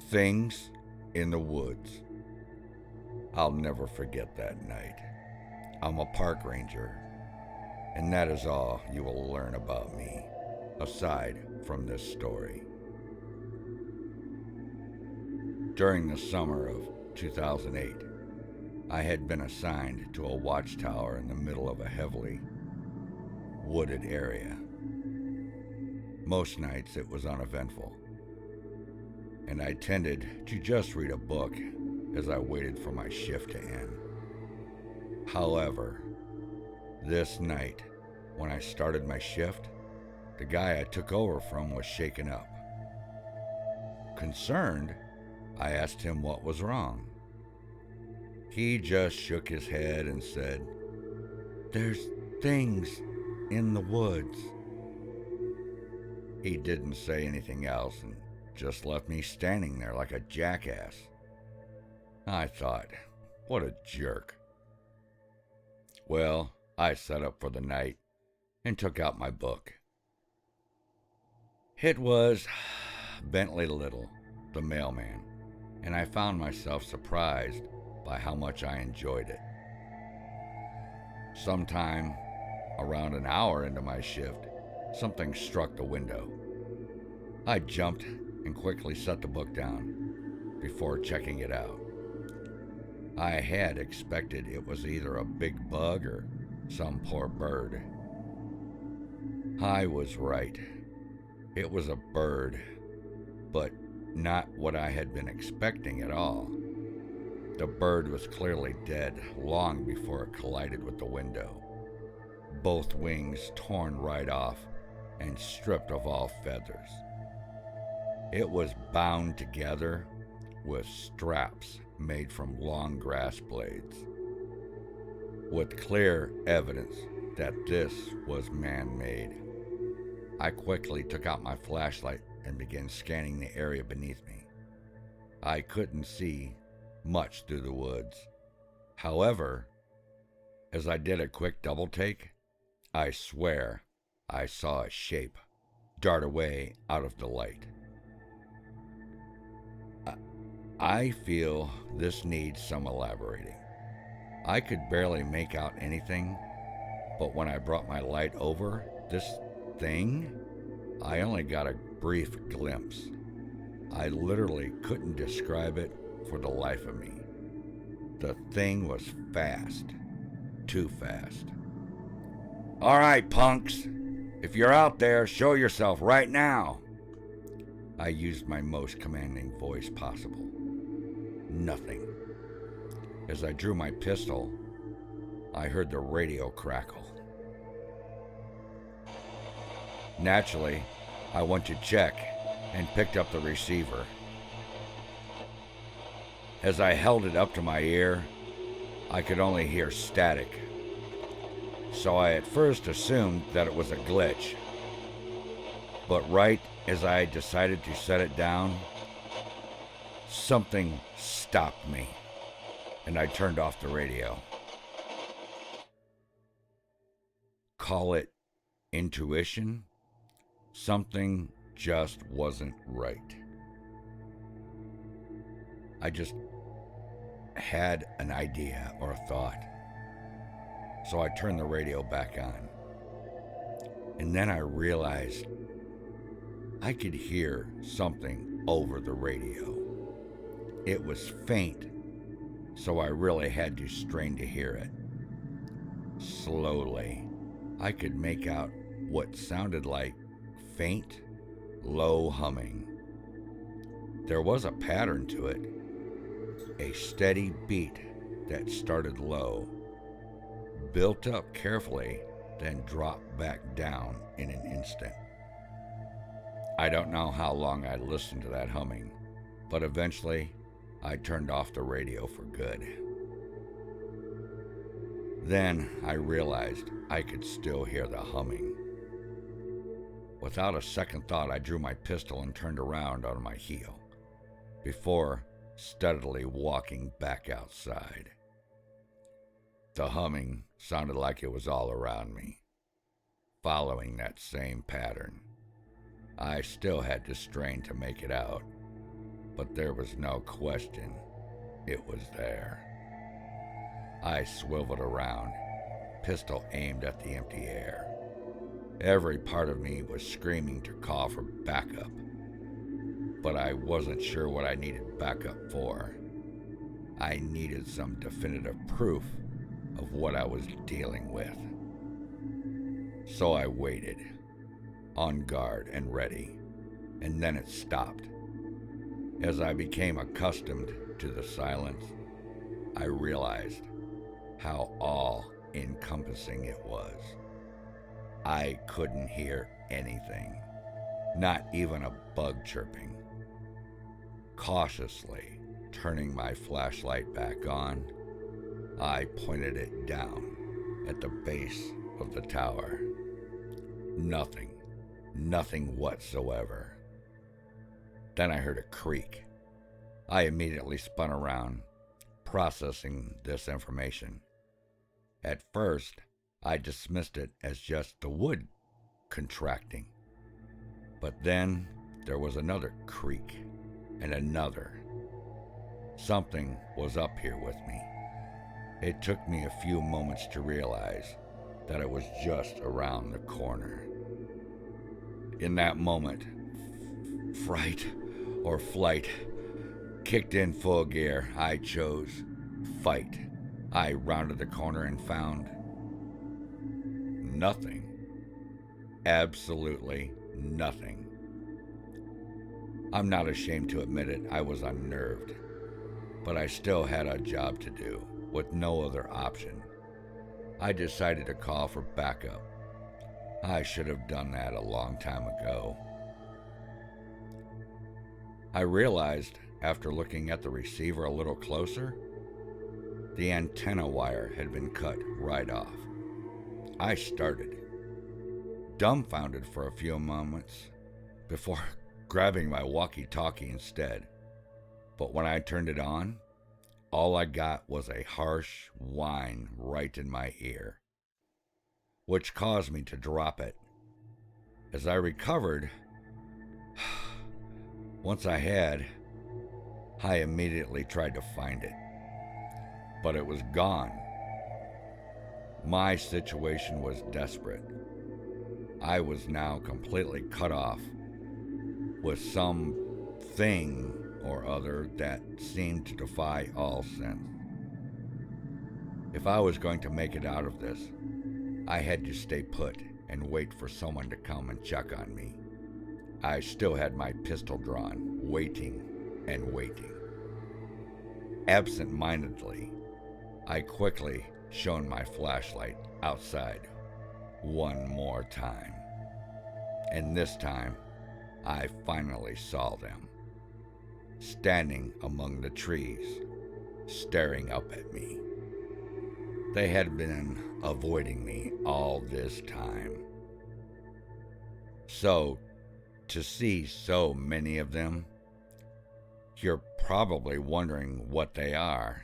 Things in the woods. I'll never forget that night. I'm a park ranger, and that is all you will learn about me, aside from this story. During the summer of 2008, I had been assigned to a watchtower in the middle of a heavily wooded area. Most nights it was uneventful, and I tended to just read a book as I waited for my shift to end. However, this night, when I started my shift, the guy I took over from was shaken up. Concerned, I asked him what was wrong. He just shook his head and said, "There's things in the woods." He didn't say anything else and just left me standing there like a jackass. I thought, what a jerk. Well, I set up for the night and took out my book. It was Bentley Little, the mailman, and I found myself surprised by how much I enjoyed it. Sometime around an hour into my shift, something struck the window. I jumped and quickly set the book down before checking it out. I had expected it was either a big bug or some poor bird. I was right. It was a bird, but not what I had been expecting at all. The bird was clearly dead long before it collided with the window. Both wings torn right off and stripped of all feathers. It was bound together with straps made from long grass blades, with clear evidence that this was man-made. I quickly took out my flashlight and began scanning the area beneath me. I couldn't see much through the woods. However, as I did a quick double take, I swear I saw a shape dart away out of the light. I feel this needs some elaborating. I could barely make out anything, but when I brought my light over this thing, I only got a brief glimpse. I literally couldn't describe it for the life of me. The thing was fast. Too fast. "All right, punks. If you're out there, show yourself right now." I used my most commanding voice possible. Nothing. As I drew my pistol, I heard the radio crackle. Naturally, I went to check and picked up the receiver. As I held it up to my ear, I could only hear static. So I at first assumed that it was a glitch. But right as I decided to set it down, something stopped me, and I turned off the radio. Call it intuition? Something just wasn't right. I just had an idea or a thought. So I turned the radio back on. And then I realized I could hear something over the radio. It was faint, so I really had to strain to hear it. Slowly, I could make out what sounded like faint, low humming. There was a pattern to it, a steady beat that started low, built up carefully, then dropped back down in an instant. I don't know how long I listened to that humming, but eventually I turned off the radio for good. Then I realized I could still hear the humming. Without a second thought, I drew my pistol and turned around on my heel, before steadily walking back outside. The humming sounded like it was all around me, following that same pattern. I still had to strain to make it out, but there was no question it was there. I swiveled around, pistol aimed at the empty air. Every part of me was screaming to call for backup, but I wasn't sure what I needed backup for. I needed some definitive proof of what I was dealing with. So I waited, on guard and ready, and then it stopped. As I became accustomed to the silence, I realized how all-encompassing it was. I couldn't hear anything, not even a bug chirping. Cautiously turning my flashlight back on, I pointed it down at the base of the tower. Nothing whatsoever. Then I heard a creak. I immediately spun around, processing this information. At first, I dismissed it as just the wood contracting. But then there was another creak, and another. Something was up here with me. It took me a few moments to realize that it was just around the corner. In that moment, fright or flight kicked in full gear. I chose fight. I rounded the corner and found nothing. Absolutely nothing. I'm not ashamed to admit it, I was unnerved, but I still had a job to do, with no other option. I decided to call for backup. I should have done that a long time ago. I realized, after looking at the receiver a little closer, the antenna wire had been cut right off. I started, dumbfounded for a few moments, before grabbing my walkie-talkie instead. But when I turned it on, all I got was a harsh whine right in my ear, which caused me to drop it. As I recovered, once I immediately tried to find it, but it was gone. My situation was desperate. I was now completely cut off with some thing or other that seemed to defy all sense. If I was going to make it out of this, I had to stay put and wait for someone to come and check on me. I still had my pistol drawn, waiting and waiting. Absent-mindedly, I quickly shone my flashlight outside one more time. And this time, I finally saw them, standing among the trees, staring up at me. They had been avoiding me all this time. So, to see so many of them, you're probably wondering what they are.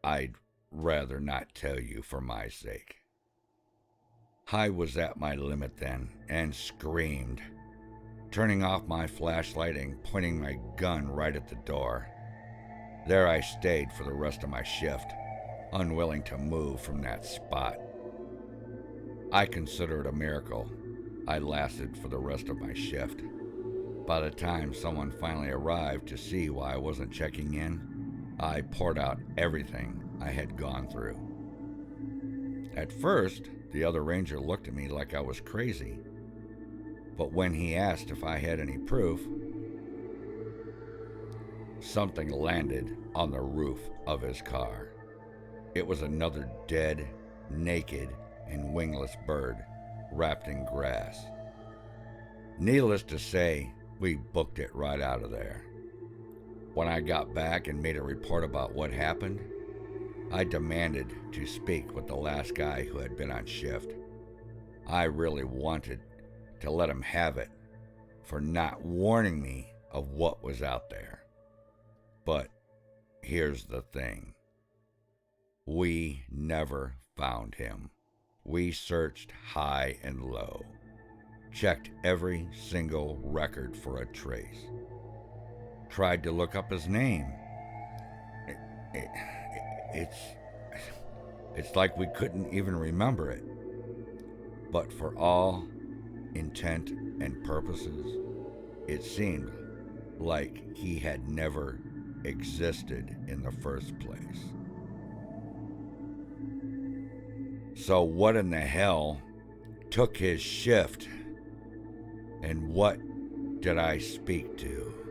I'd rather not tell you for my sake. I was at my limit then and screamed, turning off my flashlight and pointing my gun right at the door. There I stayed for the rest of my shift, unwilling to move from that spot. I consider it a miracle I lasted for the rest of my shift. By the time someone finally arrived to see why I wasn't checking in, I poured out everything I had gone through. At first, the other ranger looked at me like I was crazy, but when he asked if I had any proof, something landed on the roof of his car. It was another dead, naked, and wingless bird wrapped in grass. Needless to say, we booked it right out of there. When I got back and made a report about what happened, I demanded to speak with the last guy who had been on shift. I really wanted to let him have it for not warning me of what was out there. But here's the thing. We never found him. We searched high and low, checked every single record for a trace, tried to look up his name. It, it, it's it's like we couldn't even remember it. But for all intent and purposes, it seemed like he had never existed in the first place. So what in the hell took his shift, and what did I speak to?